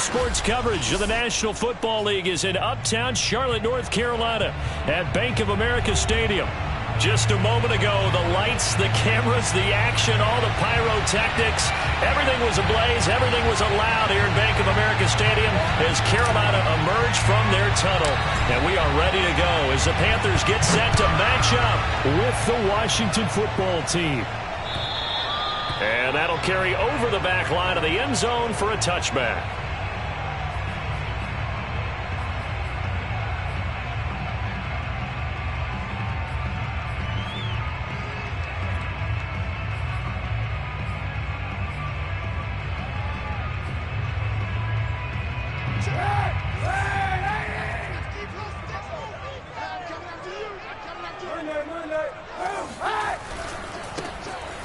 sports coverage of the National Football League is in uptown Charlotte, North Carolina at Bank of America Stadium. Just a moment ago, the lights, the cameras, the action, all the pyrotechnics, everything was ablaze, everything was allowed here in Bank of America Stadium as Carolina emerged from their tunnel. And we are ready to go as the Panthers get set to match up with the Washington football team. And that'll carry over the back line of the end zone for a touchback.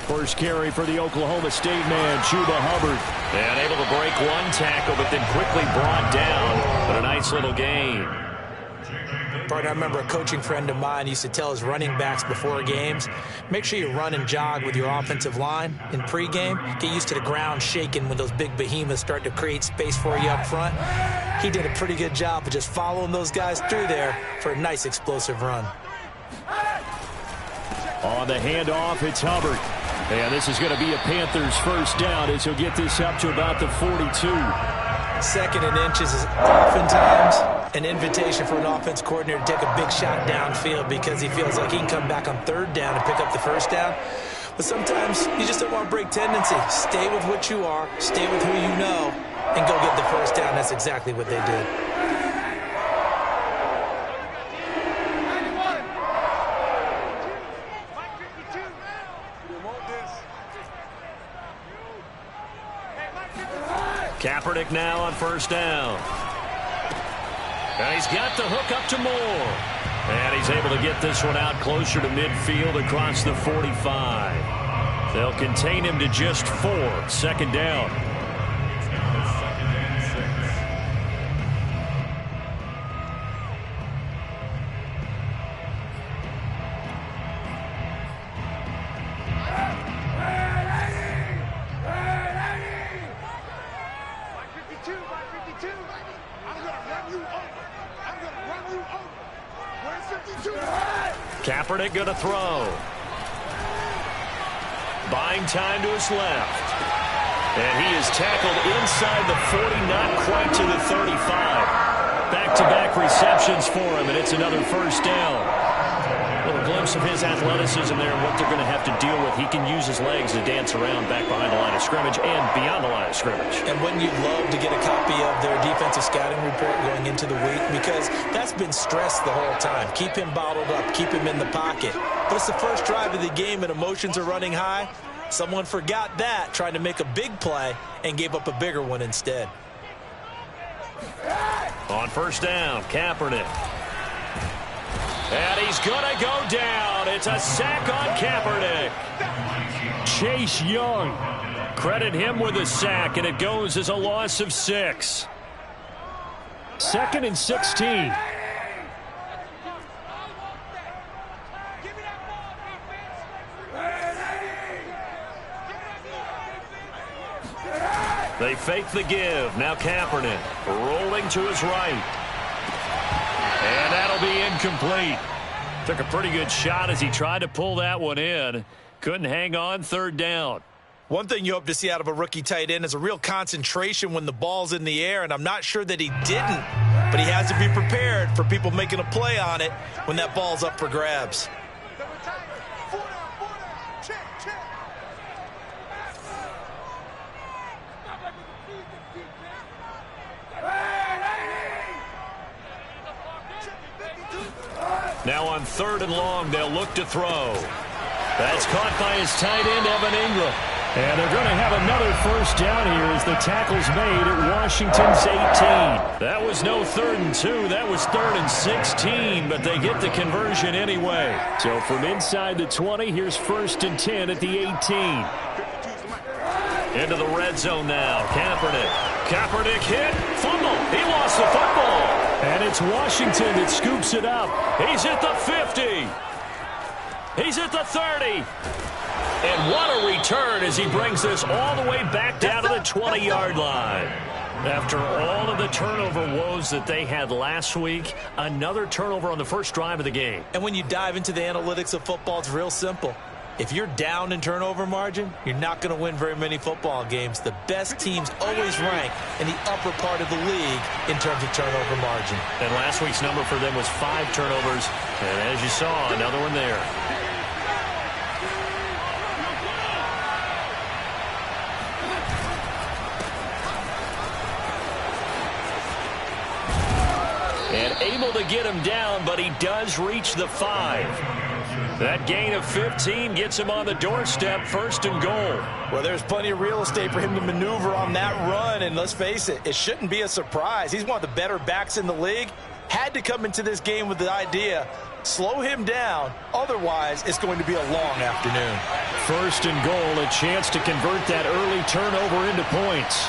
First carry for the Oklahoma State man, Chuba Hubbard. And able to break one tackle, but then quickly brought down. But a nice little gain. Partner, I remember a coaching friend of mine used to tell his running backs before games, make sure you run and jog with your offensive line in pregame. Get used to the ground shaking when those big behemoths start to create space for you up front. He did a pretty good job of just following those guys through there for a nice explosive run. On the handoff, it's Hubbard. And this is going to be a Panthers first down as he'll get this up to about the 42. Second and inches is oftentimes an invitation for an offense coordinator to take a big shot downfield because he feels like he can come back on third down and pick up the first down. But sometimes you just don't want to break tendency. Stay with what you are, stay with who you know, and go get the first down. That's exactly what they did. Kaepernick now on first down. And he's got the hook up to Moore. And he's able to get this one out closer to midfield across the 45. They'll contain him to just 4. Second down. Kaepernick going to throw. Buying time to his left. And he is tackled inside the 40, not quite to the 35. Back-to-back receptions for him, and it's another first down. A little glimpse of his athleticism there and what they're going to have to deal with. He can use his legs to dance around back behind the line of scrimmage and beyond the line of scrimmage. And wouldn't you love to get a copy of their defensive scouting report going into the week? Because that's been stressed the whole time. Keep him bottled up. Keep him in the pocket. But it's the first drive of the game and emotions are running high. Someone forgot that, trying to make a big play, and gave up a bigger one instead. On first down, Kaepernick. And he's going to go down. It's a sack on Kaepernick. Chase Young. Credit him with a sack, and it goes as a loss of 6. Second and 16. They fake the give. Now Kaepernick rolling to his right. And that'll be incomplete. Took a pretty good shot as he tried to pull that one in. Couldn't hang on. Third down. One thing you hope to see out of a rookie tight end is a real concentration when the ball's in the air, and I'm not sure that he didn't, but he has to be prepared for people making a play on it when that ball's up for grabs. Now on third and long, they'll look to throw. That's caught by his tight end, Evan Ingram. And they're going to have another first down here as the tackle's made at Washington's 18. That was no 3rd and 2. That was 3rd and 16, but they get the conversion anyway. So from inside the 20, here's 1st and 10 at the 18. Into the red zone now. Kaepernick. Kaepernick hit. Fumble. He lost the football. And it's Washington that scoops it up. He's at the 50. He's at the 30. And what a return as he brings this all the way back down to the 20-yard line. After all of the turnover woes that they had last week, another turnover on the first drive of the game. And when you dive into the analytics of football, it's real simple. If you're down in turnover margin, you're not going to win very many football games. The best teams always rank in the upper part of the league in terms of turnover margin. And last week's number for them was 5 turnovers. And as you saw, another one there. And able to get him down, but he does reach the 5. That gain of 15 gets him on the doorstep, 1st and goal. Well, there's plenty of real estate for him to maneuver on that run, and let's face it, it shouldn't be a surprise. He's one of the better backs in the league. Had to come into this game with the idea, slow him down, otherwise it's going to be a long afternoon. 1st and goal, a chance to convert that early turnover into points.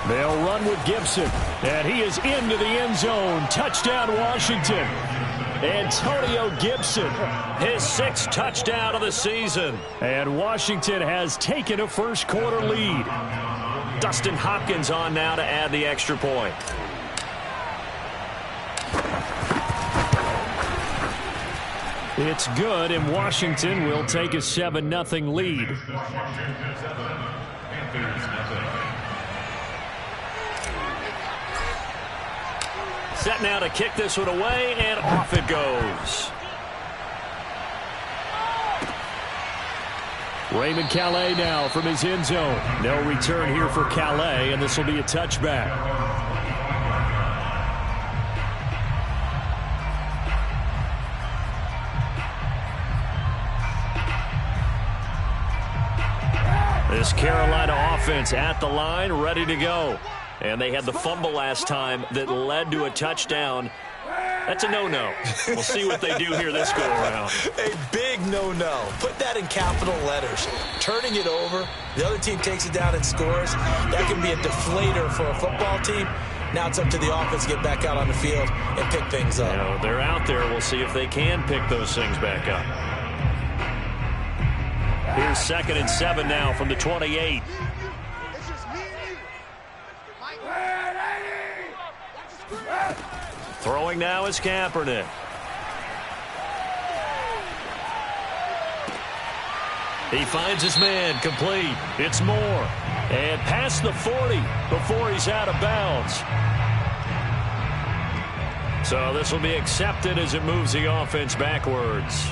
They'll run with Gibson, and he is into the end zone. Touchdown, Washington. Antonio Gibson, his 6th touchdown of the season. And Washington has taken a first-quarter lead. Dustin Hopkins on now to add the extra point. It's good, and Washington will take a 7-0 lead. Set now to kick this one away, and off it goes. Raymond Calais now from his end zone. No return here for Calais, and this will be a touchback. This Carolina offense at the line, ready to go. And they had the fumble last time that led to a touchdown. That's a no-no. We'll see what they do here this go-around. A big no-no. Put that in capital letters. Turning it over, the other team takes it down and scores. That can be a deflator for a football team. Now it's up to the offense to get back out on the field and pick things up. You know, they're out there. We'll see if they can pick those things back up. Here's 2nd and 7 now from the 28. Throwing now is Kaepernick. He finds his man, complete. It's Moore. And past the 40 before he's out of bounds. So this will be accepted as it moves the offense backwards.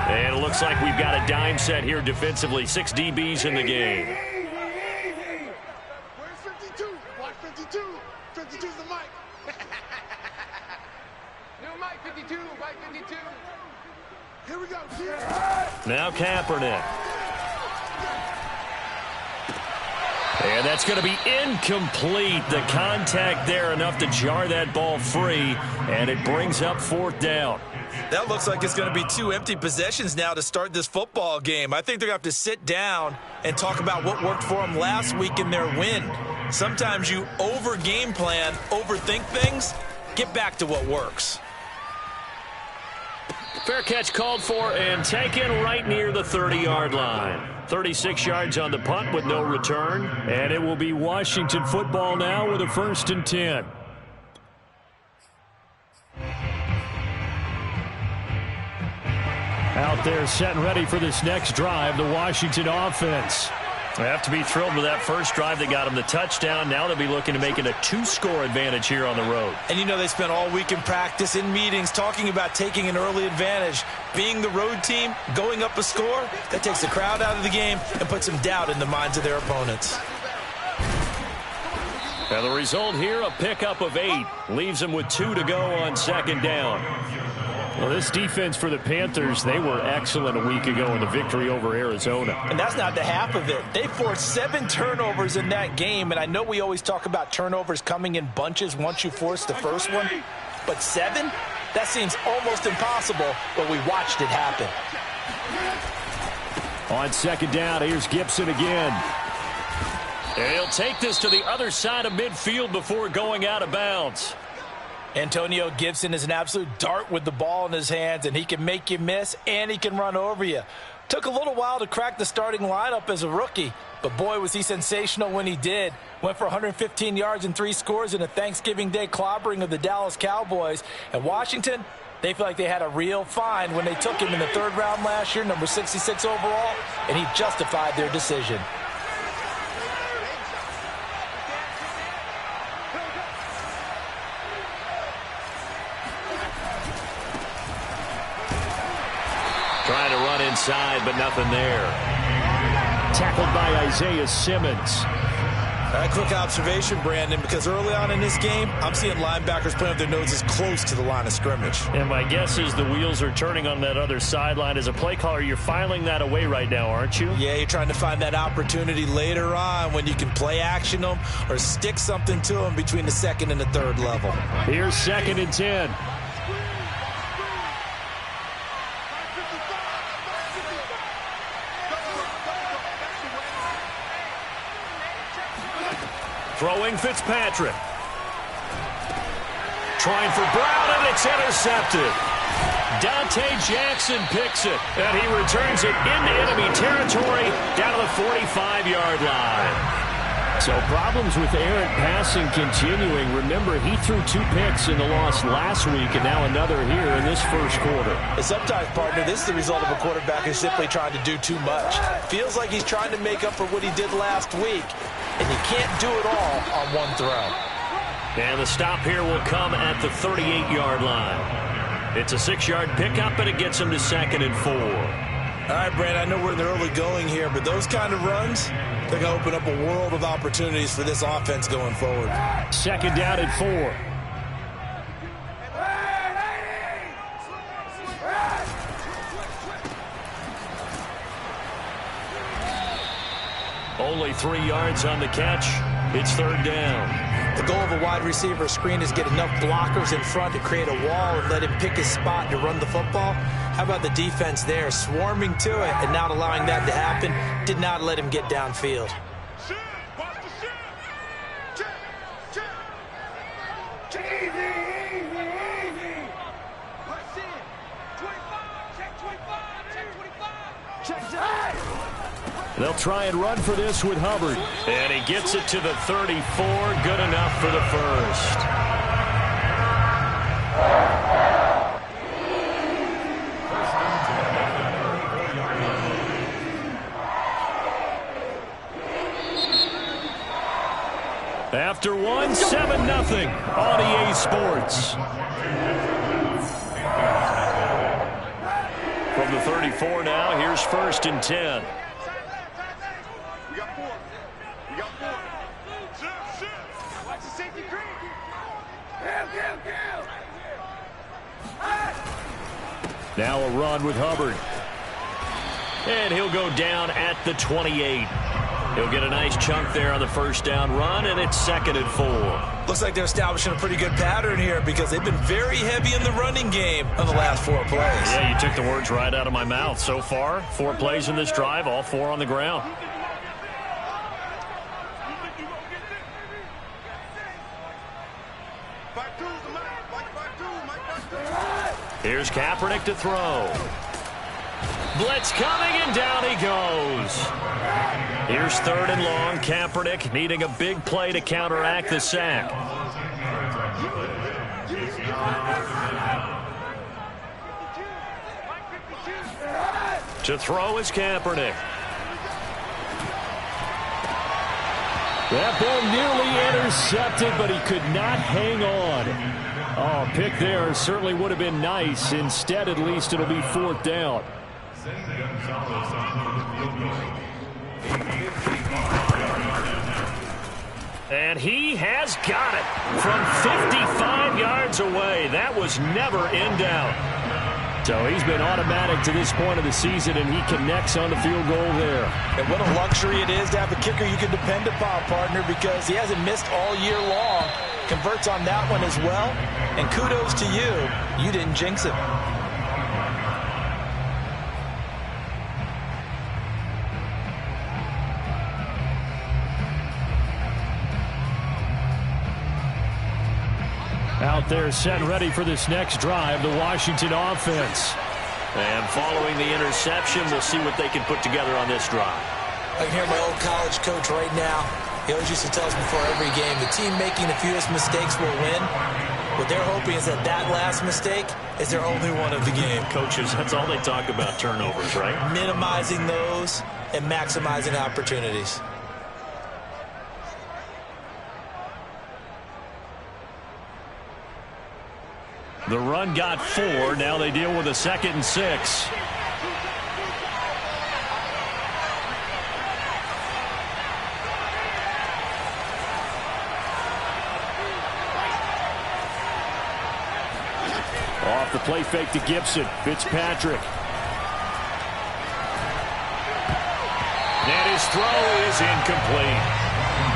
And it looks like we've got a dime set here defensively. 6 DBs in the game. Where's 52? Watch 52. 52's the mic. New mic 52. Mic 52. Here we go. Now Kaepernick. And that's going to be incomplete. The contact there enough to jar that ball free. And it brings up 4th down. That looks like it's going to be 2 empty possessions now to start this football game. I think they're going to have to sit down and talk about what worked for them last week in their win. Sometimes you over-game plan, overthink things. Get back to what works. Fair catch called for and taken right near the 30-yard line. 36 yards on the punt with no return. And it will be Washington football now with a 1st and 10. Out there set and ready for this next drive, the Washington offense. They have to be thrilled with that first drive that got them the touchdown. Now they'll be looking to make it a 2-score advantage here on the road. And you know they spent all week in practice, in meetings, talking about taking an early advantage. Being the road team, going up a score, that takes the crowd out of the game and puts some doubt in the minds of their opponents. And the result here, a pickup of 8. Leaves them with 2 to go on 2nd down. Well, this defense for the Panthers, they were excellent a week ago in the victory over Arizona. And that's not the half of it. They forced 7 turnovers in that game, and I know we always talk about turnovers coming in bunches once you force the first one, but 7? That seems almost impossible, but we watched it happen. On second down, here's Gibson again. And he'll take this to the other side of midfield before going out of bounds. Antonio Gibson is an absolute dart with the ball in his hands, and he can make you miss, and he can run over you. Took a little while to crack the starting lineup as a rookie, but boy, was he sensational when he did. Went for 115 yards and 3 scores in a Thanksgiving Day clobbering of the Dallas Cowboys. And Washington, they feel like they had a real find when they took him in the 3rd round last year, number 66 overall, and he justified their decision. Trying to run inside, but nothing there. Tackled by Isaiah Simmons. A quick observation, Brandon, because early on in this game, I'm seeing linebackers playing with their noses close to the line of scrimmage. And my guess is the wheels are turning on that other sideline. As a play caller, you're filing that away right now, aren't you? Yeah, you're trying to find that opportunity later on when you can play action them or stick something to them between the 2nd and the 3rd level. Here's 2nd and 10. Throwing Fitzpatrick. Trying for Brown, and it's intercepted. Dante Jackson picks it, and he returns it into enemy territory down to the 45-yard line. So problems with errant passing continuing. Remember, he threw 2 picks in the loss last week, and now another here in this first quarter. And sometimes, partner, this is the result of a quarterback who's simply trying to do too much. Feels like he's trying to make up for what he did last week, and you can't do it all on one throw. And the stop here will come at the 38-yard line. It's a 6-yard pickup, and it gets him to 2nd and 4. All right, Brad, I know we're in the early going here, but those kind of runs, they're going to open up a world of opportunities for this offense going forward. 2nd down and 4. Only 3 yards on the catch. It's 3rd down. The goal of a wide receiver screen is get enough blockers in front to create a wall and let him pick his spot to run the football. How about the defense there, swarming to it and not allowing that to happen? Did not let him get downfield. They'll try and run for this with Hubbard. And he gets it to the 34. Good enough for the first. After 1, 7-0 on EA Sports. From the 34 now, here's 1st and 10. Now a run with Hubbard. And he'll go down at the 28. He'll get a nice chunk there on the 1st down run, and it's 2nd and 4. Looks like they're establishing a pretty good pattern here because they've been very heavy in the running game on the last 4 plays. Yeah, you took the words right out of my mouth. So far, 4 plays in this drive, all 4 on the ground. Here's Kaepernick to throw. Blitz coming, and down he goes. Here's 3rd and long. Kaepernick needing a big play to counteract the sack. To throw is Kaepernick. That ball nearly intercepted, but he could not hang on. Oh, pick there certainly would have been nice. Instead, at least, it'll be 4th down. And he has got it from 55 yards away. That was never in doubt. So he's been automatic to this point of the season, and he connects on the field goal there. And what a luxury it is to have a kicker you can depend upon, partner, because he hasn't missed all year long. Converts on that one as well. And kudos to you. You didn't jinx him. Out there set and ready for this next drive, the Washington offense. And following the interception, we'll see what they can put together on this drive. I can hear my old college coach right now. He always used to tell us before every game, the team making the fewest mistakes will win. What they're hoping is that that last mistake is their only one of the game. Coaches, that's all they talk about, turnovers, right? Minimizing those and maximizing opportunities. The run got 4. Now they deal with a 2nd and 6. Off the play fake to Gibson. Fitzpatrick. And his throw is incomplete.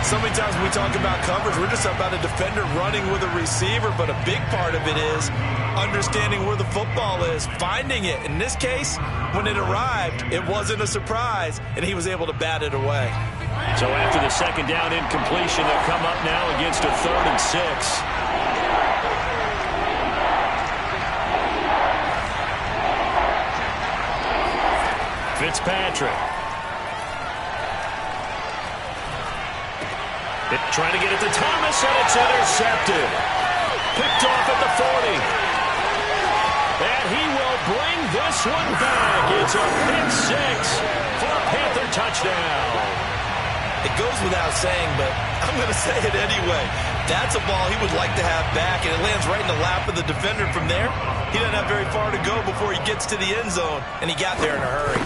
So many times when we talk about coverage, we're just about a defender running with a receiver, but a big part of it is understanding where the football is, finding it. In this case, when it arrived, it wasn't a surprise, and he was able to bat it away. So after the 2nd down incompletion, they'll come up now against a 3rd and 6. Fitzpatrick. Trying to get it to Thomas, and it's intercepted. Picked off at the 40. And he will bring this one back. It's a pick 6 for a Panther touchdown. It goes without saying, but I'm going to say it anyway. That's a ball he would like to have back, and it lands right in the lap of the defender from there. He doesn't have very far to go before he gets to the end zone, and he got there in a hurry.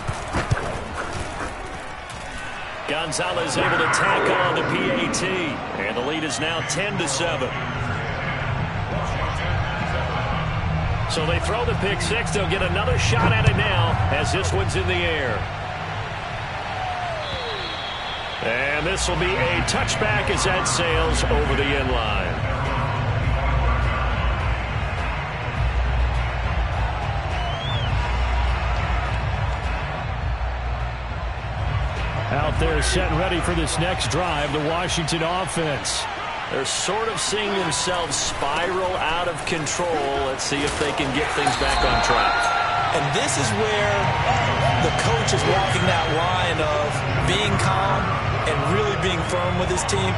Gonzalez able to tackle on the PAT, and the lead is now 10-7. So they throw the pick 6. They'll get another shot at it now as this one's in the air. And this will be a touchback as that sails over the end line. Out there set and ready for this next drive, the Washington offense. They're sort of seeing themselves spiral out of control. Let's see if they can get things back on track. And this is where the coach is walking that line of being calm and really being firm with his team.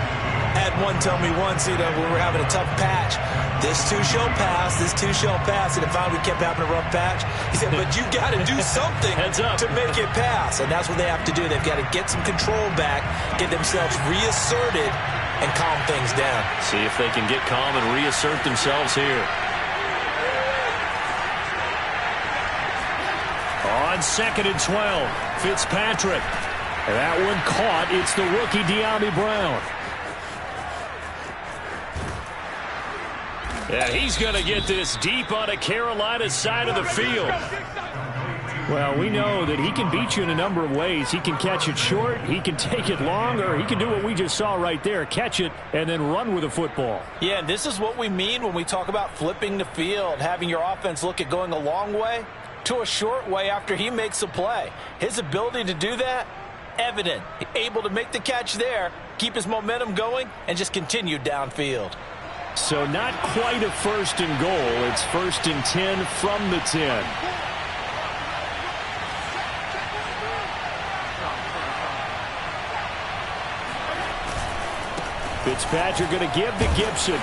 Had one tell me once, when we were having a tough patch, this too shall pass, this too shall pass. And if we kept having a rough patch, he said, but you got to do something to make it pass. And that's what they have to do. They've got to get some control back, get themselves reasserted, and calm things down. See if they can get calm and reassert themselves here. On 2nd and 12, Fitzpatrick. And that one caught. It's the rookie De'Ami Brown. And he's going to get this deep on a Carolina side of the field. Well, we know that he can beat you in a number of ways. He can catch it short, he can take it long, or he can do what we just saw right there, catch it and then run with the football. Yeah, and this is what we mean when we talk about flipping the field, having your offense look at going a long way to a short way after he makes a play. His ability to do that, evident. Able to make the catch there, keep his momentum going, and just continue downfield. So not quite a 1st and goal. It's 1st and 10 from the 10. Fitzpatrick going to give to Gibson.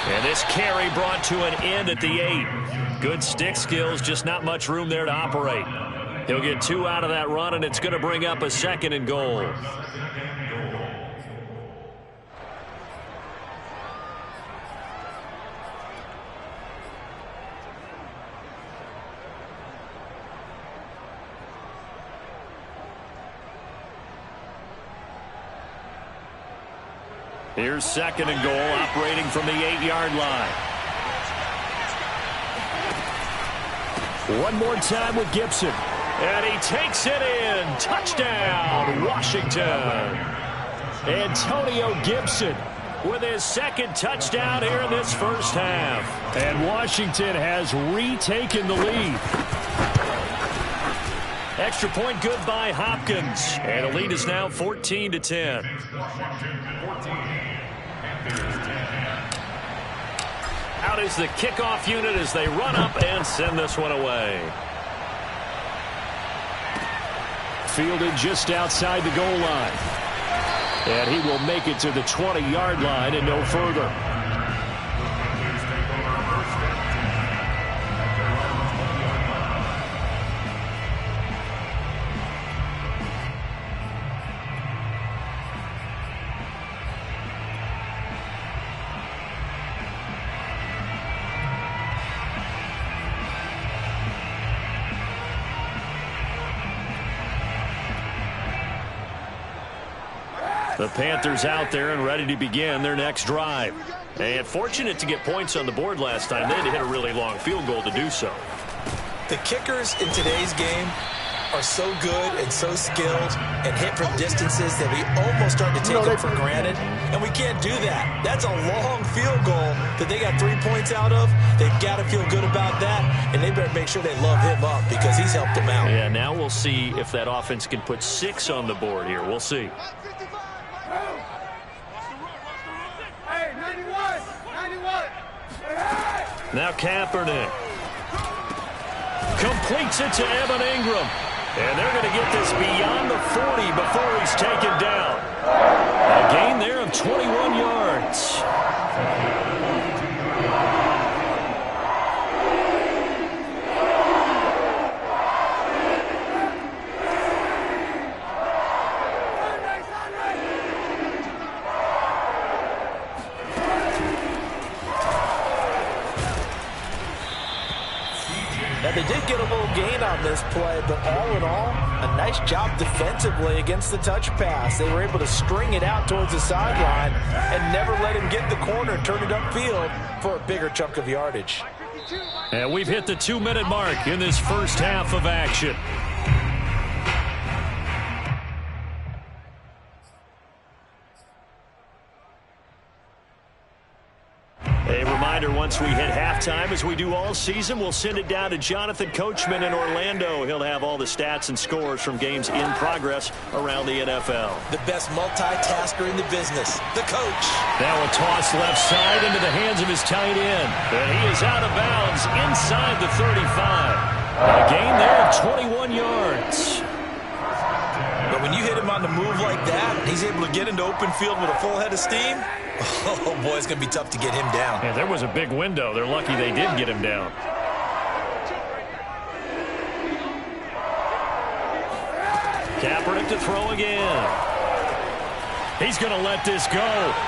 And this carry brought to an end at the 8. Good stick skills, just not much room there to operate. He'll get 2 out of that run, and it's going to bring up a 2nd and goal. Here's 2nd and goal, operating from the 8-yard line. One more time with Gibson. And he takes it in. Touchdown, Washington. Antonio Gibson with his second touchdown here in this first half. And Washington has retaken the lead. Extra point good by Hopkins. And the lead is now 14-10. Out is the kickoff unit as they run up and send this one away. Fielded just outside the goal line. And he will make it to the 20-yard line and no further. The Panthers out there and ready to begin their next drive. And fortunate to get points on the board last time. They had to hit a really long field goal to do so. The kickers in today's game are so good and so skilled and hit from distances that we almost start to take them for granted. And we can't do that. That's a long field goal that they got 3 points out of. They've got to feel good about that. And they better make sure they love him up because he's helped them out. Yeah, now we'll see if that offense can put 6 on the board here. We'll see. Now Kaepernick completes it to Evan Ingram. And they're going to get this beyond the 40 before he's taken down. A gain there of 21 yards. Now, they did get a little gain on this play, but all in all, a nice job defensively against the touch pass. They were able to string it out towards the sideline and never let him get the corner and turn it upfield for a bigger chunk of yardage. And we've hit the 2-minute mark in this first half of action. A reminder, once we hit halftime, as we do all season, we'll send it down to Jonathan Coachman in Orlando. He'll have all the stats and scores from games in progress around the NFL. The best multitasker in the business, the coach. Now a toss left side into the hands of his tight end. And he is out of bounds inside the 35. A gain there of 21 yards. But when you hit him on the move like that, he's able to get into open field with a full head of steam. Oh, boy, it's going to be tough to get him down. Yeah, there was a big window. They're lucky they did get him down. Kaepernick to throw again. He's going to let this go.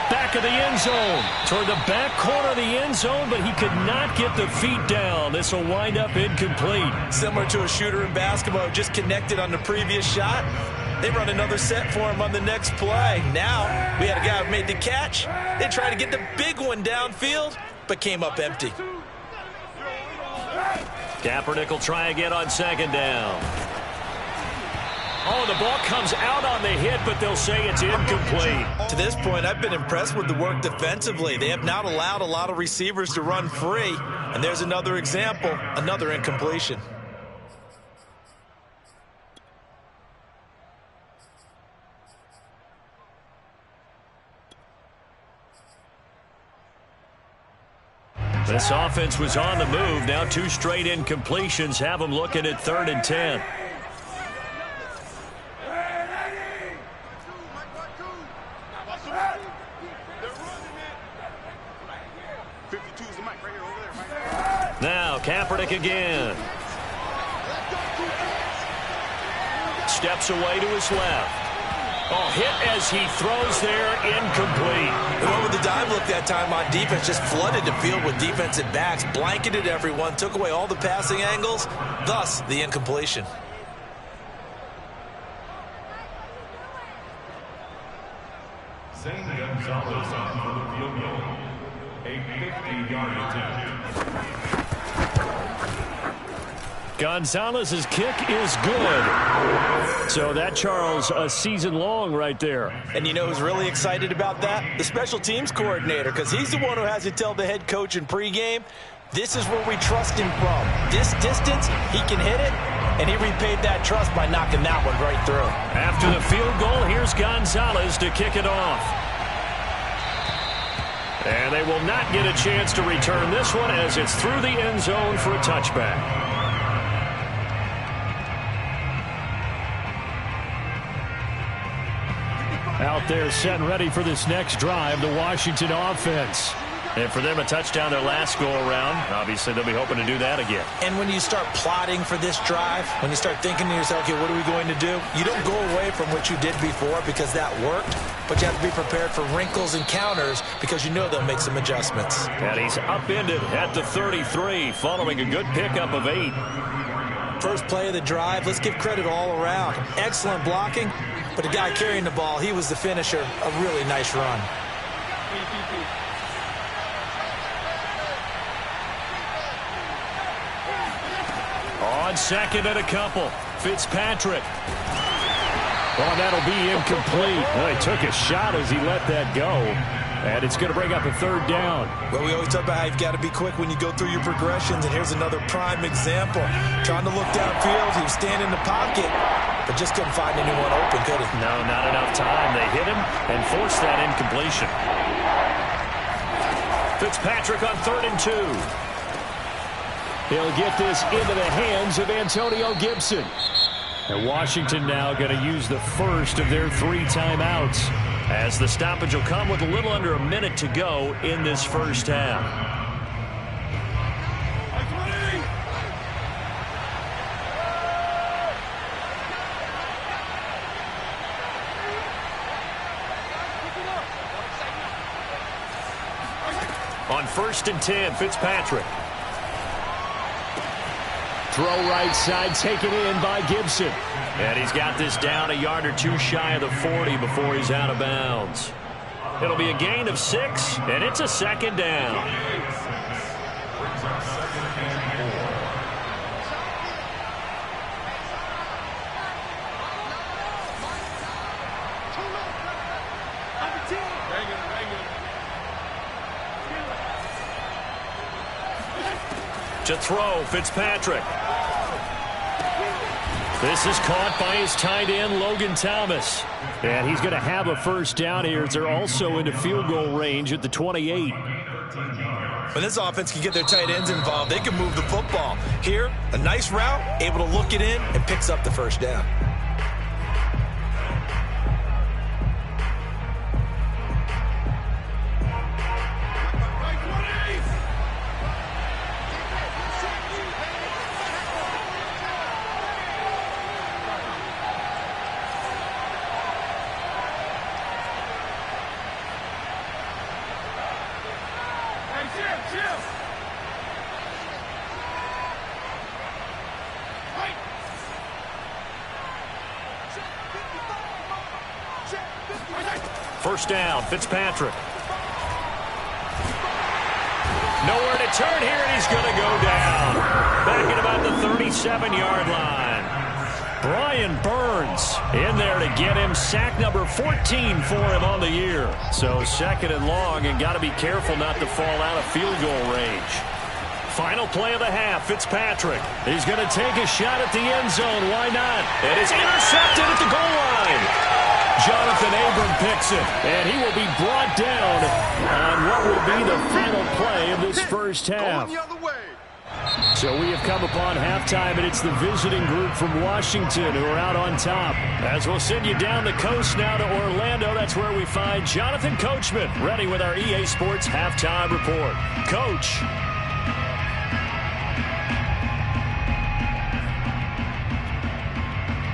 Back of the end zone. Toward the back corner of the end zone, but he could not get the feet down. This will wind up incomplete. Similar to a shooter in basketball who just connected on the previous shot. They run another set for him on the next play. Now, we had a guy who made the catch. They tried to get the big one downfield, but came up empty. Kaepernick will try again on second down. Oh, the ball comes out on the hit, but they'll say it's incomplete. To this point, I've been impressed with the work defensively. They have not allowed a lot of receivers to run free. And there's another example, another incompletion. This offense was on the move. Now 2 straight incompletions have them looking at 3rd and 10. Now Kaepernick again. Steps away to his left. Oh, hit as he throws there, incomplete. Whoever the dive look that time on defense just flooded the field with defensive backs, blanketed everyone, took away all the passing angles, thus the incompletion. Gonzalez on for the field goal. A 50-yard attempt. Gonzalez's kick is good. So that, Charles, a season long right there. And you know who's really excited about that? The special teams coordinator, because he's the one who has to tell the head coach in pregame, this is where we trust him from. This distance, he can hit it, and he repaid that trust by knocking that one right through. After the field goal, here's Gonzalez to kick it off. And they will not get a chance to return this one as it's through the end zone for a touchback. Out there set and ready for this next drive, the Washington offense. And for them, a touchdown their last go-around. Obviously, they'll be hoping to do that again. And when you start plotting for this drive, when you start thinking to yourself, okay, what are we going to do? You don't go away from what you did before because that worked, but you have to be prepared for wrinkles and counters because you know they'll make some adjustments. And he's upended at the 33 following a good pickup of 8. First play of the drive, let's give credit all around. Excellent blocking, but the guy carrying the ball, he was the finisher. A really nice run. On second and a couple, Fitzpatrick. Oh, that'll be incomplete. Well, he took a shot as he let that go. And it's going to bring up a third down. Well, we always talk about how you've got to be quick when you go through your progressions, and here's another prime example. Trying to look downfield, he was standing in the pocket, but just couldn't find anyone open, could he? No, not enough time. They hit him and forced that incompletion. Fitzpatrick on 3rd and 2. He'll get this into the hands of Antonio Gibson. And Washington now going to use the first of their 3 timeouts, as the stoppage will come with a little under a minute to go in this first half. On 1st and 10, Fitzpatrick. Throw right side, taken in by Gibson. And he's got this down a yard or 2 shy of the 40 before he's out of bounds. It'll be a gain of 6, and it's a 2nd down. To throw, Fitzpatrick. This is caught by his tight end, Logan Thomas. And he's going to have a first down here. They're also into field goal range at the 28. When this offense can get their tight ends involved, they can move the football. Here, a nice route, able to look it in, and picks up the first down. First down, Fitzpatrick. Nowhere to turn here, and he's going to go down. Back at about the 37-yard line. Brian Burns in there to get him. Sack number 14 for him on the year. So 2nd and long, and got to be careful not to fall out of field goal range. Final play of the half, Fitzpatrick. He's going to take a shot at the end zone. Why not? And it's intercepted at the goal line. Jonathan Abram picks it, and he will be brought down on what will be the final play of this first half. So we have come upon halftime, and it's the visiting group from Washington who are out on top. As we'll send you down the coast now to Orlando, that's where we find Jonathan Coachman ready with our EA Sports Halftime Report. Coach.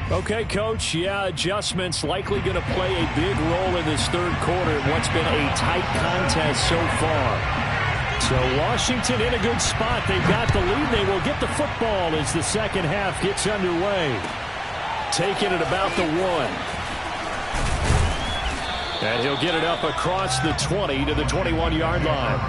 Okay, Coach, adjustments likely going to play a big role in this third quarter in what's been a tight contest so far. So Washington in a good spot. They've got the lead. They will get the football as the second half gets underway. Taking it about the 1. And he'll get it up across the 20 to the 21-yard line.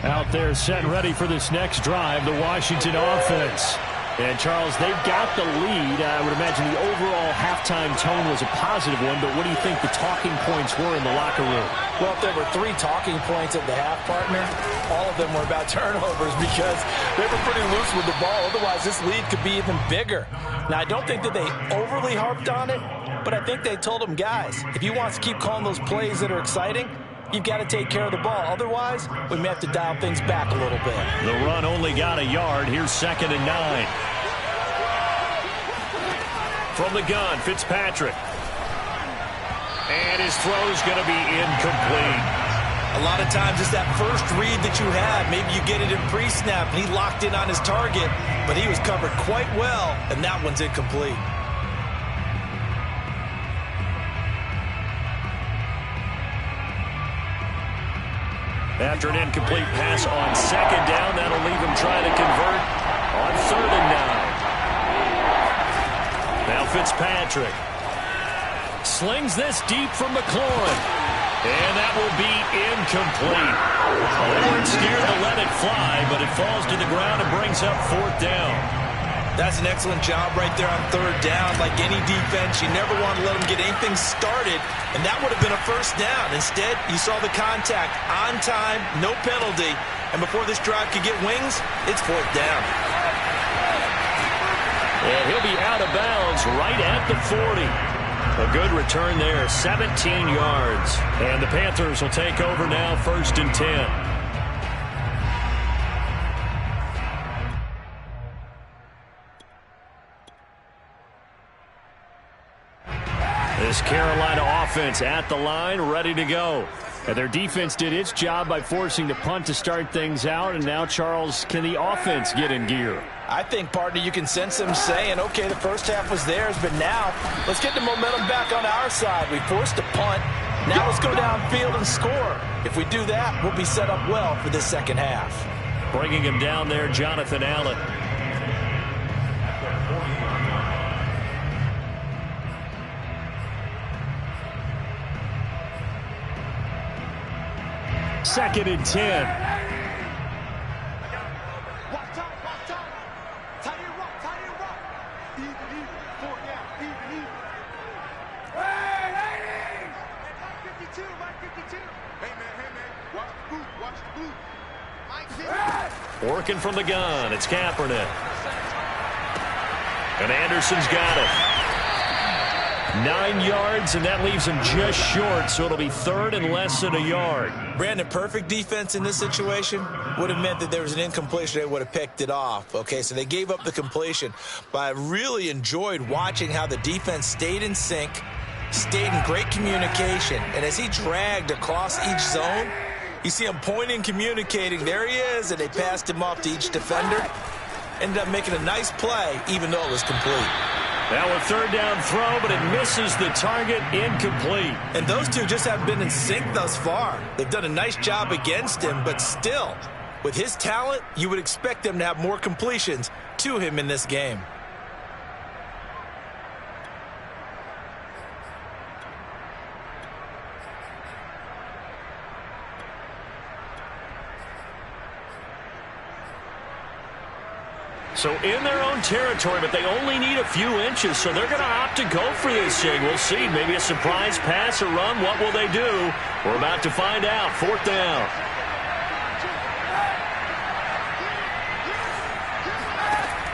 Out there set and ready for this next drive, the Washington offense. And, Charles, they've got the lead. I would imagine the overall halftime tone was a positive one, but what do you think the talking points were in the locker room? Well, if there were 3 talking points at the half, partner, all of them were about turnovers because they were pretty loose with the ball. Otherwise, this lead could be even bigger. Now, I don't think that they overly harped on it, but I think they told them, guys, if you want to keep calling those plays that are exciting, you've got to take care of the ball. Otherwise, we may have to dial things back a little bit. The run only got a yard. Here's 2nd and 9. From the gun, Fitzpatrick. And his throw's going to be incomplete. A lot of times it's that first read that you have. Maybe you get it in pre-snap, and he locked in on his target, but he was covered quite well, and that one's incomplete. After an incomplete pass on 2nd down, that'll leave him trying to convert on 3rd and 9. Now Fitzpatrick slings this deep from McLaurin, and that will be incomplete. They weren't scared to let it fly, but it falls to the ground and brings up 4th down. That's an excellent job right there on 3rd down. Like any defense, you never want to let them get anything started, and that would have been a 1st down. Instead, you saw the contact on time, no penalty, and before this drive could get wings, it's 4th down. And he'll be out of bounds right at the 40. A good return there, 17 yards. And the Panthers will take over now, 1st and 10. This Carolina offense at the line, ready to go. And their defense did its job by forcing the punt to start things out. And now, Charles, can the offense get in gear? I think, partner, you can sense them saying, okay, the first half was theirs, but now let's get the momentum back on our side. We forced a punt. Now let's go downfield and score. If we do that, we'll be set up well for this second half. Bringing him down there, Jonathan Allen. Second and 10. Working from the gun, it's Kaepernick. And Anderson's got it. 9 yards, and that leaves him just short, so it'll be 3rd and less than a yard. Brandon, perfect defense in this situation would have meant that there was an incompletion. They would have picked it off. Okay, so they gave up the completion. But I really enjoyed watching how the defense stayed in sync, stayed in great communication. And as he dragged across each zone, you see him pointing, communicating. There he is, and they passed him off to each defender. Ended up making a nice play, even though it was complete. Now a 3rd down throw, but it misses the target, incomplete. And those two just haven't been in sync thus far. They've done a nice job against him, but still, with his talent, you would expect them to have more completions to him in this game. So in their own territory, but they only need a few inches, so they're going to opt to go for this thing. We'll see. Maybe a surprise pass or run. What will they do? We're about to find out. 4th down.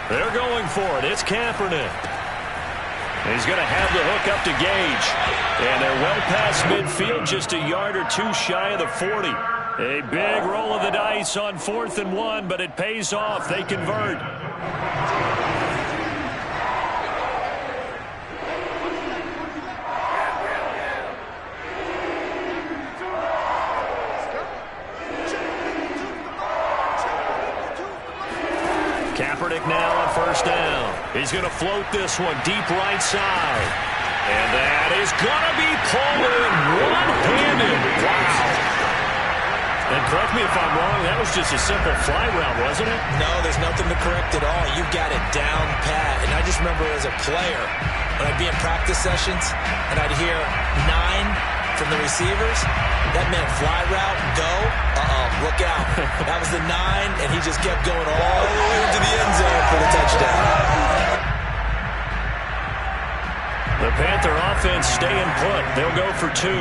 They're going for it. It's Kaepernick. He's going to have the hook up to Gage. And they're well past midfield, just a yard or two shy of the 40. A big roll of the dice on 4th and 1, but it pays off. They convert. Kaepernick now on 1st down. He's going to float this one deep right side. And that is going to be pulled in one-handed. Wow. And correct me if I'm wrong, that was just a simple fly route, wasn't it? No, there's nothing to correct at all. You've got it down pat. And I just remember as a player, when I'd be in practice sessions, and I'd hear 9, from the receivers, that meant fly route, go, look out. That was the 9, and he just kept going all the way into the end zone for the touchdown. The Panther offense staying put. They'll go for 2.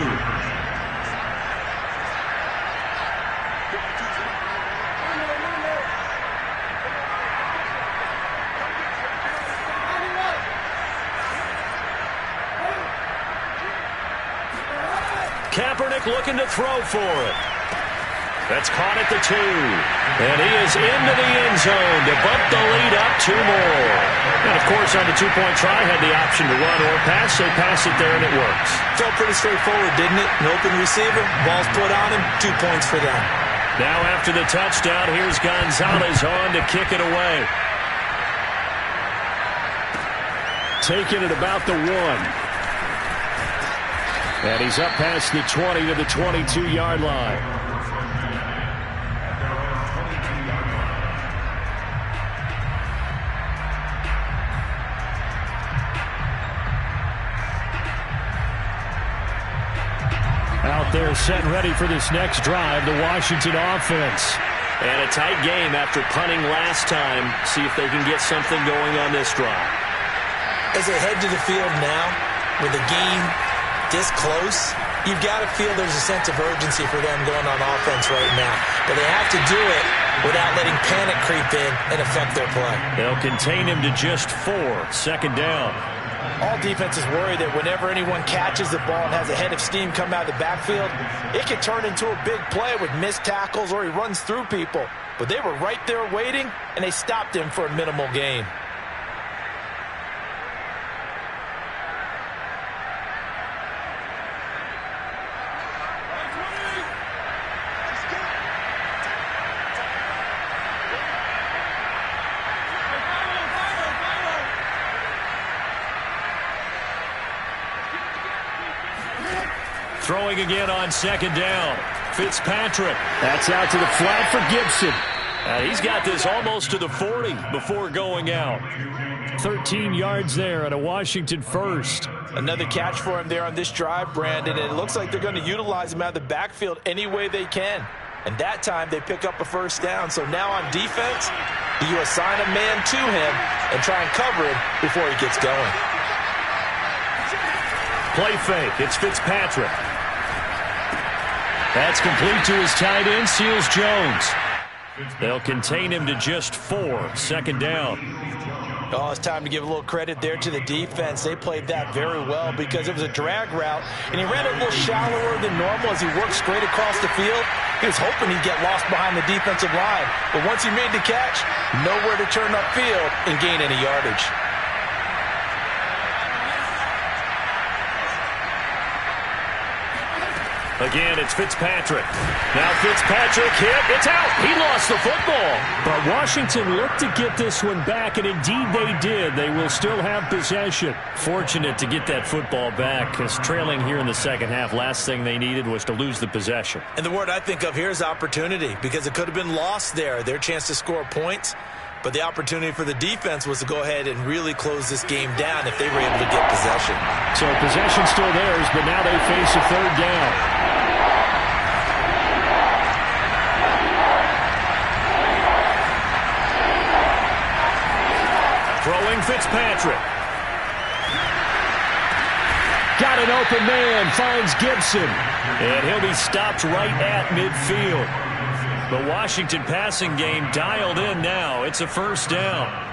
Kaepernick looking to throw for it. That's caught at the 2. And he is into the end zone to bump the lead up 2 more. And, of course, on the 2-point try, had the option to run or pass. They pass it there, and it works. Felt pretty straightforward, didn't it? An open receiver, ball's put on him, 2 points for them. Now after the touchdown, here's Gonzalez on to kick it away. Taking it about the 1. And he's up past the 20 to the 22-yard line. Out there set and ready for this next drive, the Washington offense. And a tight game after punting last time. See if they can get something going on this drive. As they head to the field now, with the game this close, you've got to feel there's a sense of urgency for them going on offense right now. But they have to do it without letting panic creep in and affect their play. They'll contain him to just 4, second down. All defenses worry that whenever anyone catches the ball and has a head of steam come out of the backfield, it can turn into a big play with missed tackles or he runs through people. But they were right there waiting, and they stopped him for a minimal gain. Throwing again on second down. Fitzpatrick. That's out to the flat for Gibson. He's got this almost to the 40 before going out. 13 yards there and a Washington first. Another catch for him there on this drive, Brandon, and it looks like they're going to utilize him out of the backfield any way they can. And that time they pick up a first down. So now on defense, you assign a man to him and try and cover him before he gets going. Play fake. It's Fitzpatrick. That's complete to his tight end, Seals Jones. They'll contain him to just 4, second down. Oh, it's time to give a little credit there to the defense. They played that very well because it was a drag route, and he ran it a little shallower than normal as he worked straight across the field. He was hoping he'd get lost behind the defensive line, but once he made the catch, nowhere to turn upfield and gain any yardage. Again, it's Fitzpatrick. Now Fitzpatrick hit. It's out. He lost the football. But Washington looked to get this one back, and indeed they did. They will still have possession. Fortunate to get that football back, because trailing here in the second half, last thing they needed was to lose the possession. And the word I think of here is opportunity, because it could have been lost there. Their chance to score points. But the opportunity for the defense was to go ahead and really close this game down if they were able to get possession. So possession still theirs, but now they face a third down. Throwing Fitzpatrick. Got an open man, finds Gibson. And he'll be stopped right at midfield. The Washington passing game dialed in now. It's a first down.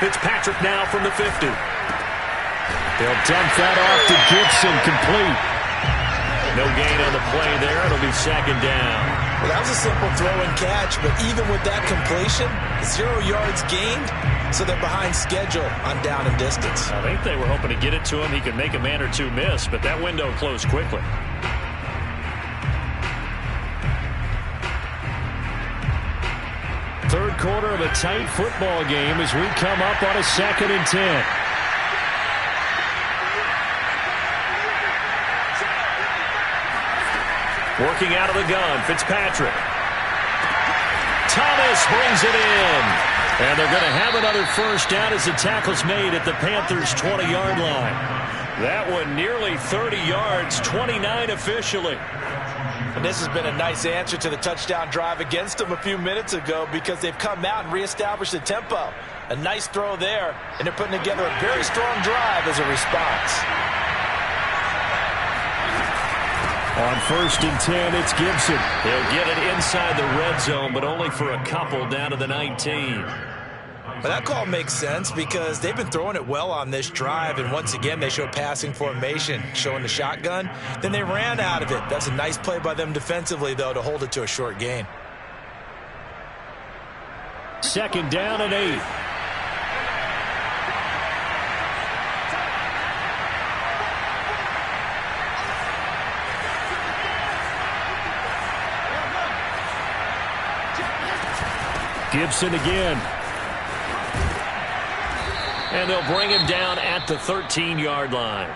Fitzpatrick now from the 50. They'll dump that off to Gibson, complete. No gain on the play there. It'll be second down. Well, that was a simple throw and catch, but even with that completion, 0 yards gained, so they're behind schedule on down and distance. I think they were hoping to get it to him. He could make a man or two miss, but that window closed quickly. Third quarter of a tight football game as we come up on a 2nd and 10. Working out of the gun, Fitzpatrick. Thomas brings it in. And they're going to have another first down as the tackle's made at the Panthers' 20-yard line. That one nearly 30 yards, 29 officially. And this has been a nice answer to the touchdown drive against them a few minutes ago because they've come out and reestablished the tempo. A nice throw there, and they're putting together a very strong drive as a response. On 1st and 10, it's Gibson. He'll get it inside the red zone, but only for a couple down to the 19. But that call makes sense because they've been throwing it well on this drive, and once again they show passing formation, showing the shotgun. Then they ran out of it. That's a nice play by them defensively, though, to hold it to a short gain. 2nd down and 8. Gibson again. And they'll bring him down at the 13-yard line.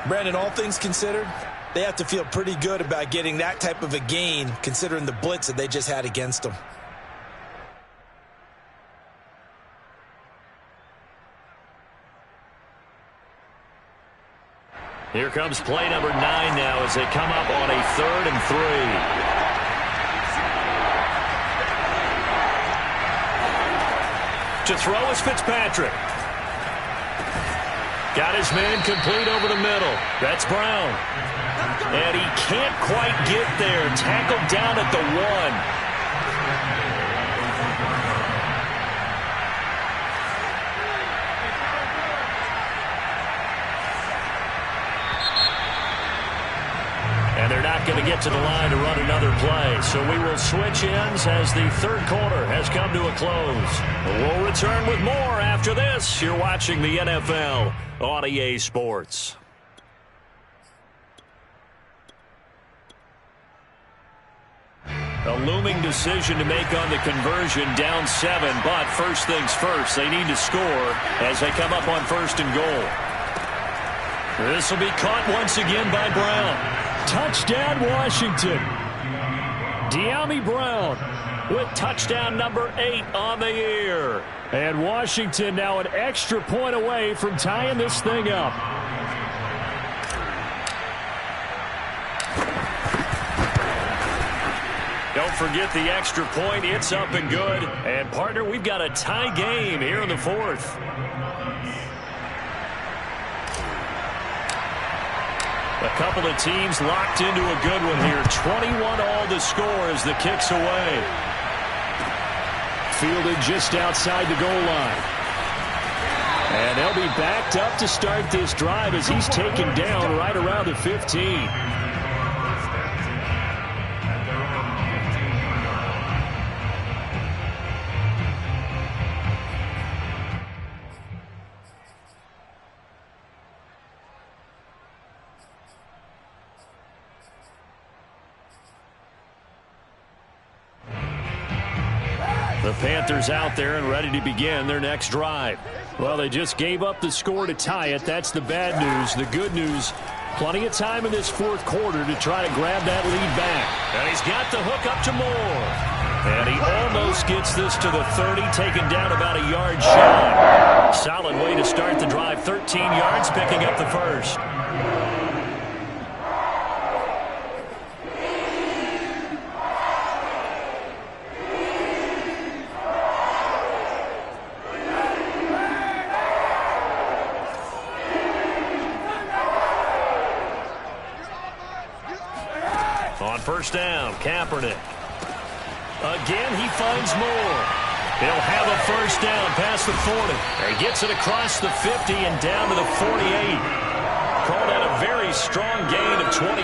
Brandon, all things considered, they have to feel pretty good about getting that type of a gain considering the blitz that they just had against them. Here comes play number 9 now as they come up on a 3rd and 3. To throw is Fitzpatrick. Got his man complete over the middle. That's Brown. And he can't quite get there. Tackled down at the 1. And they're not going to get to the line to run another play. So we will switch ends as the 3rd quarter has come to a close. We'll return with more after this. You're watching the NFL on EA Sports. A looming decision to make on the conversion, down 7. But first things first, they need to score as they come up on 1st and goal. This will be caught once again by Brown. Touchdown, Washington. De'Ami Brown with touchdown number 8 on the year. And Washington now an extra point away from tying this thing up. Don't forget the extra point. It's up and good. And, partner, we've got a tie game here in the 4th. A couple of teams locked into a good one here. 21 all to score as the kick's away. Fielded just outside the goal line. And they'll be backed up to start this drive as he's taken down right around the 15. The Panthers out there and ready to begin their next drive. Well, they just gave up the score to tie it. That's the bad news. The good news, plenty of time in this 4th quarter to try to grab that lead back. And he's got the hook up to Moore. And he almost gets this to the 30, taken down about a yard shy. Solid way to start the drive. 13 yards, picking up the first. On 1st down, Kaepernick. Again, he finds Moore. He'll have a 1st down past the 40. He gets it across the 50 and down to the 48. Called out a very strong gain of 24.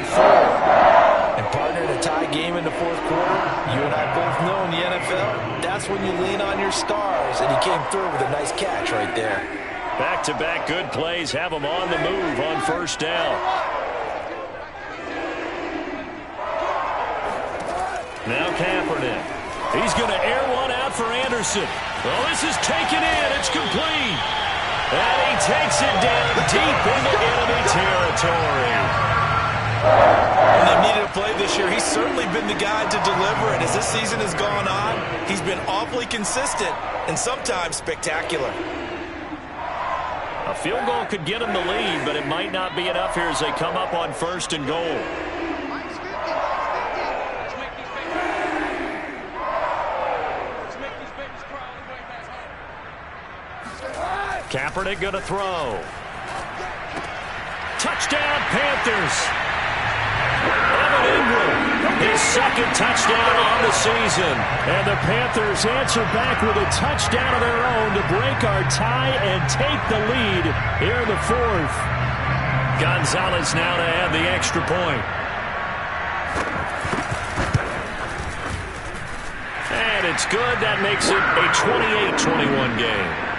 And partner, in a tie game in the 4th quarter, you and I both know in the NFL, that's when you lean on your stars, and he came through with a nice catch right there. Back-to-back good plays have him on the move on 1st down. Now Kaepernick He's going to air one out for Anderson. Well, this is taken in. It's complete. And he takes it down deep into enemy territory. When they needed a play this year, he's certainly been the guy to deliver it. As this season has gone on, he's been awfully consistent and sometimes spectacular. A field goal could get him the lead, but it might not be enough here as they come up on 1st and goal. Kaepernick going to throw. Touchdown, Panthers. Evan Ingram, his 2nd touchdown on the season. And the Panthers answer back with a touchdown of their own to break our tie and take the lead here in the 4th. Gonzalez now to add the extra point. And it's good. That makes it a 28-21 game.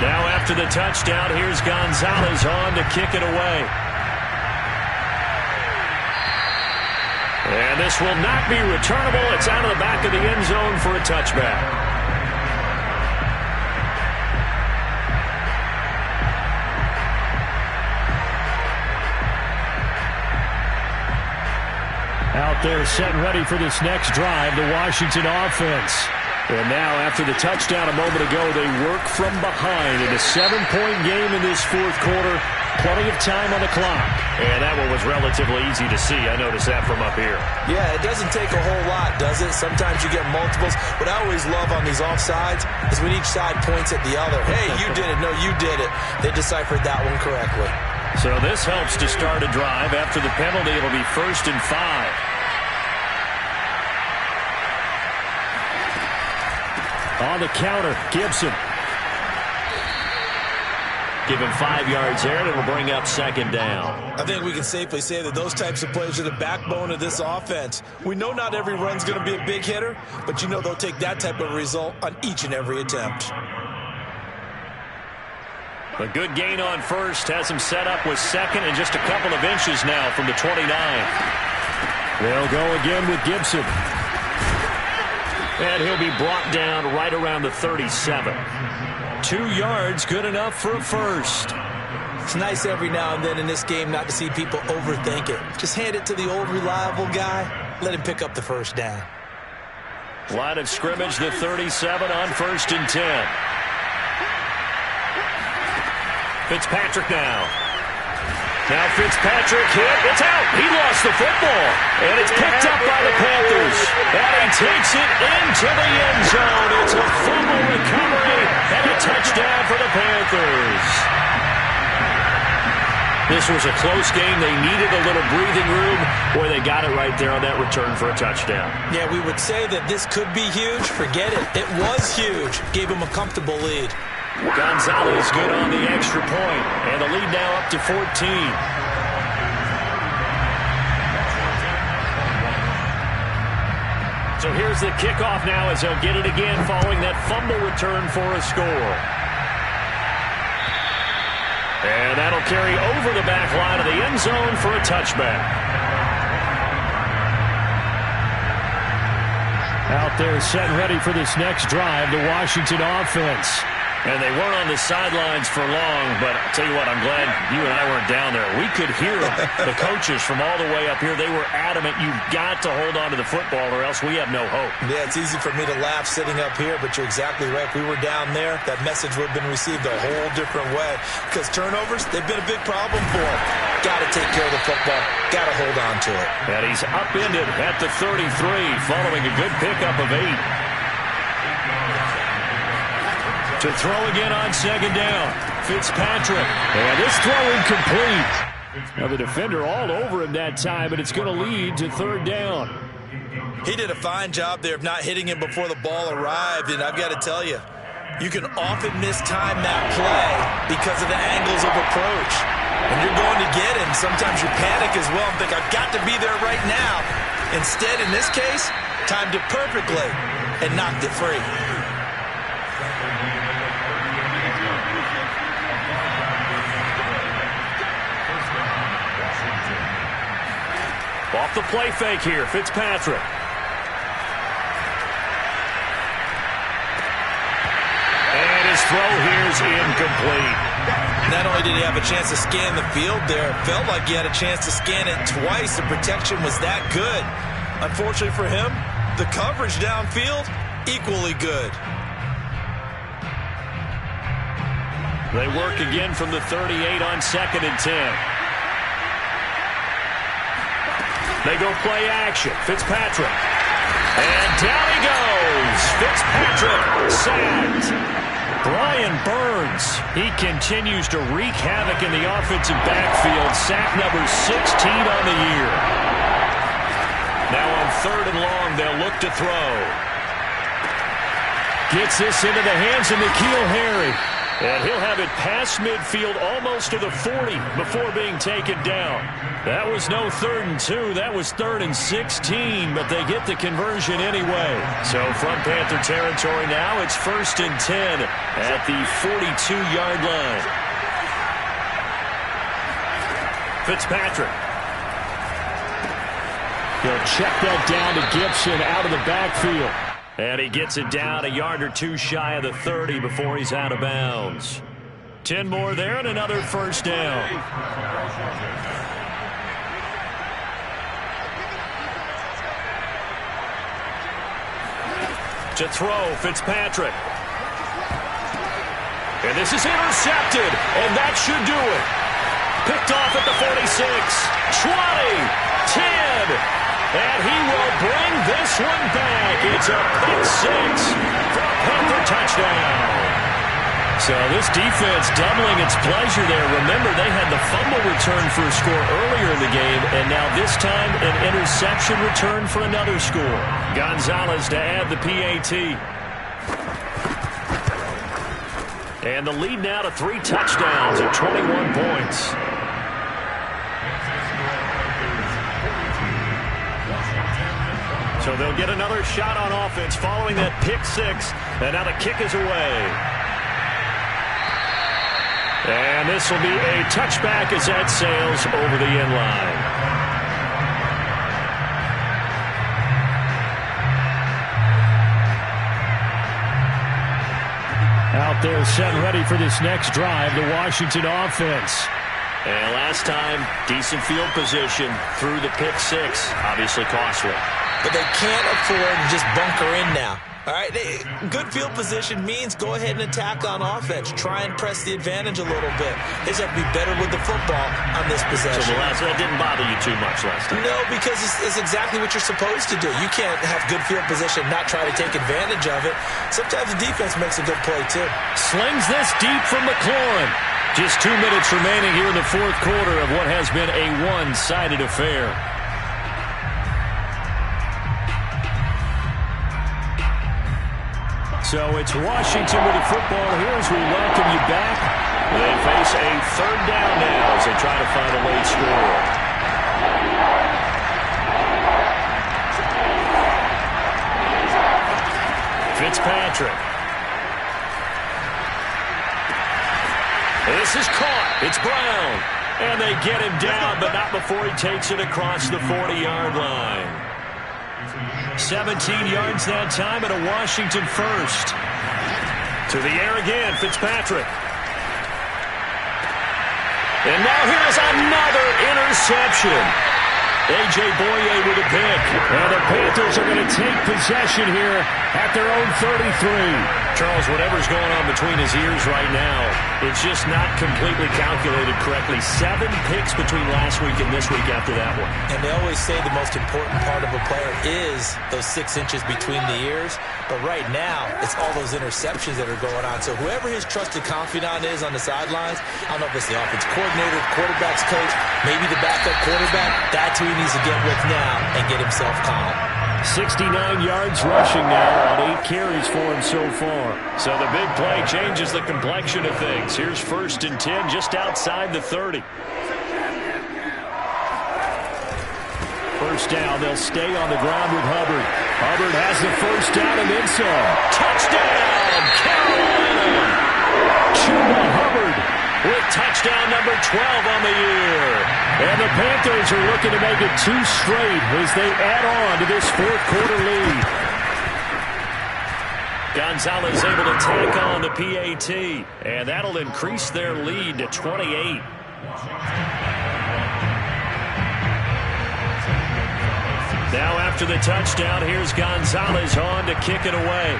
Now after the touchdown, here's Gonzalez on to kick it away. And this will not be returnable. It's out of the back of the end zone for a touchback. Out there set and ready for this next drive, the Washington offense. And now, after the touchdown a moment ago, they work from behind in a 7-point game in this 4th quarter. Plenty of time on the clock. And that one was relatively easy to see. I noticed that from up here. Yeah, it doesn't take a whole lot, does it? Sometimes you get multiples. What I always love on these offsides is when each side points at the other. Hey, you did it. No, you did it. They deciphered that one correctly. So this helps to start a drive. After the penalty, it'll be 1st and 5. On the counter, Gibson. Give him 5 yards there, and it'll bring up 2nd down. I think we can safely say that those types of plays are the backbone of this offense. We know not every run's going to be a big hitter, but you know they'll take that type of result on each and every attempt. A good gain on 1st has him set up with 2nd and just a couple of inches now from the 29. They'll go again with Gibson. And he'll be brought down right around the 37. 2 yards, good enough for a 1st. It's nice every now and then in this game not to see people overthink it. Just hand it to the old reliable guy. Let him pick up the 1st down. Line of scrimmage, the 37 on 1st and 10. Fitzpatrick now. Now Fitzpatrick hit. It's out. He lost the football. And it's picked up by the Panthers. And he takes it into the end zone. It's a fumble recovery and a touchdown for the Panthers. This was a close game. They needed a little breathing room. Boy, they got it right there on that return for a touchdown. Yeah, we would say that this could be huge. Forget it. It was huge. Gave him a comfortable lead. Gonzalez good on the extra point. And the lead now up to 14. So here's the kickoff now as they'll get it again following that fumble return for a score. And that'll carry over the back line of the end zone for a touchback. Out there set and ready for this next drive, the Washington offense. And they weren't on the sidelines for long, but I'll tell you what, I'm glad you and I weren't down there. We could hear the coaches from all the way up here. They were adamant, you've got to hold on to the football or else we have no hope. Yeah, it's easy for me to laugh sitting up here, but you're exactly right. If we were down there, that message would have been received a whole different way. Because turnovers, they've been a big problem for them. Got to take care of the football. Got to hold on to it. And he's upended at the 33 following a good pickup of 8. To throw again on 2nd down. Fitzpatrick. And this throw incomplete. Now the defender all over him that time, but it's going to lead to 3rd down. He did a fine job there of not hitting him before the ball arrived, and I've got to tell you, you can often mistime that play because of the angles of approach. When you're going to get him, sometimes you panic as well and think, I've got to be there right now. Instead, in this case, timed it perfectly and knocked it free. Off the play fake here, Fitzpatrick. And his throw here is incomplete. Not only did he have a chance to scan the field there, it felt like he had a chance to scan it twice. The protection was that good. Unfortunately for him, the coverage downfield, equally good. They work again from the 38 on 2nd and 10. They go play action. Fitzpatrick. And down he goes. Fitzpatrick sacked. Brian Burns, he continues to wreak havoc in the offensive backfield. Sack number 16 on the year. Now on 3rd and long, they'll look to throw. Gets this into the hands of N'Keal Harry. And he'll have it past midfield almost to the 40 before being taken down. That was no 3rd and 2. That was 3rd and 16, but they get the conversion anyway. So from Panther territory now, it's 1st and 10 at the 42-yard line. Fitzpatrick. He'll check that down to Gibson out of the backfield. And he gets it down a yard or two shy of the 30 before he's out of bounds. 10 more there and another 1st down. To throw, Fitzpatrick. And this is intercepted, and that should do it. Picked off at the 46, 20, 10. And he will bring this one back. It's a pick 6 for a Panther touchdown. So this defense doubling its pleasure there. Remember, they had the fumble return for a score earlier in the game, and now this time an interception return for another score. Gonzalez to add the PAT. And the lead now to 3 touchdowns at 21 points. So they'll get another shot on offense following that pick 6. And now the kick is away. And this will be a touchback as that sails over the end line. Out there set and ready for this next drive, the Washington offense. And last time, decent field position through the pick 6. Obviously costly. But they can't afford to just bunker in now. All right, good field position means go ahead and attack on offense. Try and press the advantage a little bit. They just have to be better with the football on this possession. So that didn't bother you too much last time? No, because it's exactly what you're supposed to do. You can't have good field position, not try to take advantage of it. Sometimes the defense makes a good play, too. Slings this deep from McLaurin. Just 2 minutes remaining here in the 4th quarter of what has been a one-sided affair. So it's Washington with the football here as we welcome you back. They face a 3rd down now as they try to find a late score. Fitzpatrick. This is caught. It's Brown. And they get him down, but not before he takes it across the 40-yard line. 17 yards that time and a Washington first. To the air again, Fitzpatrick. And now here's another interception. A.J. Boye with a pick. And the Panthers are going to take possession here at their own 33. Charles, whatever's going on between his ears right now, it's just not completely calculated correctly. 7 picks between last week and this week after that one. And they always say the most important part of a player is those 6 inches between the ears. But right now, it's all those interceptions that are going on. So whoever his trusted confidant is on the sidelines, I don't know if it's the offense coordinator, quarterback's coach, maybe the backup quarterback, that's who he needs to get with now and get himself calm. 69 yards rushing now on 8 carries for him so far. So the big play changes the complexion of things. Here's 1st and 10 just outside the 30. First down, they'll stay on the ground with Hubbard. Hubbard has the first down and then some. Touchdown, Carolina! Chuba Hubbard with touchdown number 12 on the year. And the Panthers are looking to make it 2 straight as they add on to this fourth-quarter lead. Gonzalez able to tack on the PAT, and that'll increase their lead to 28. Now after the touchdown, here's Gonzalez on to kick it away.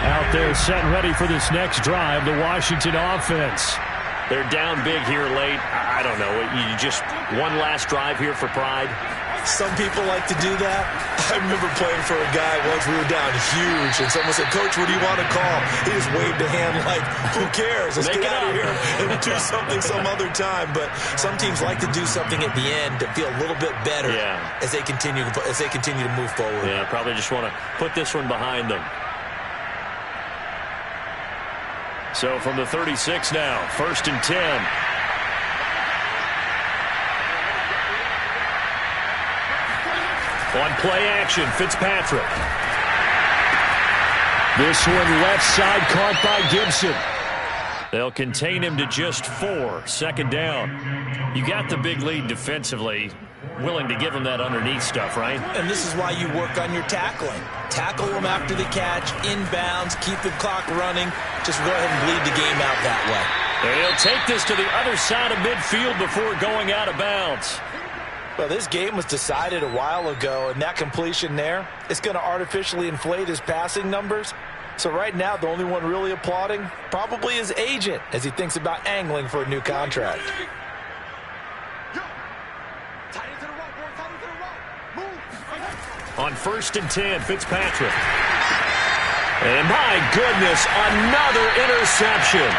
Out there set and ready for this next drive, the Washington offense. They're down big here late. I don't know. You just one last drive here for pride. Some people like to do that. I remember playing for a guy once. We were down huge, and someone said, "Coach, what do you want to call?" He just waved a hand like, "Who cares? Let's get out of here and do something some other time." But some teams like to do something at the end to feel a little bit better as they continue to move forward. Yeah, probably just want to put this one behind them. So from the 36 now, 1st and 10. On play action, Fitzpatrick. This one left side caught by Gibson. They'll contain him to just 4, 2nd down. You got the big lead defensively. Willing to give him that underneath stuff, right? And this is why you work on your tackling. Tackle them after the catch, inbounds, keep the clock running. Just go ahead and bleed the game out that way. And he'll take this to the other side of midfield before going out of bounds. Well, this game was decided a while ago, and that completion there is going to artificially inflate his passing numbers. So right now, the only one really applauding probably his agent as he thinks about angling for a new contract. On 1st and 10, Fitzpatrick. And my goodness, another interception.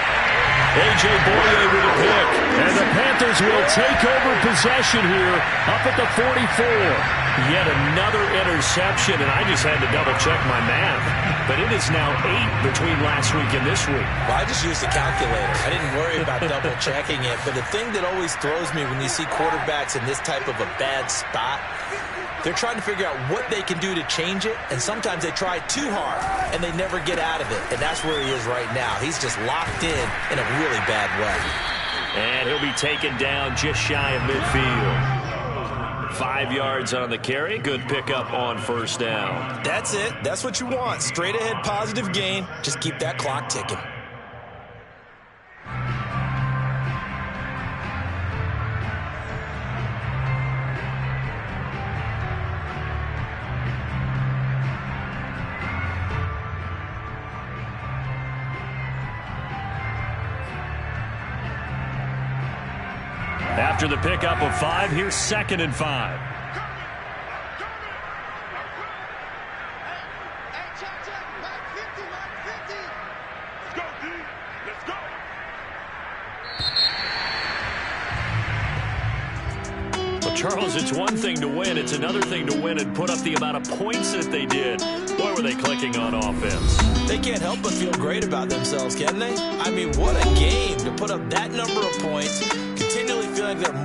A.J. Boye with a pick. And the Panthers will take over possession here up at the 44. Yet another interception, and I just had to double-check my math. But it is now 8 between last week and this week. Well, I just used a calculator. I didn't worry about double-checking it. But the thing that always throws me when you see quarterbacks in this type of a bad spot, they're trying to figure out what they can do to change it, and sometimes they try too hard, and they never get out of it. And that's where he is right now. He's just locked in a really bad way. And he'll be taken down just shy of midfield. 5 yards on the carry. Good pickup on 1st down. That's it. That's what you want. Straight ahead positive gain. Just keep that clock ticking. After the pickup of 5, here's 2nd and 5. Well, Charles, it's one thing to win. It's another thing to win and put up the amount of points that they did. Boy, were they clicking on offense. They can't help but feel great about themselves, can they? I mean, what a game to put up that number of points, continually feeling like they're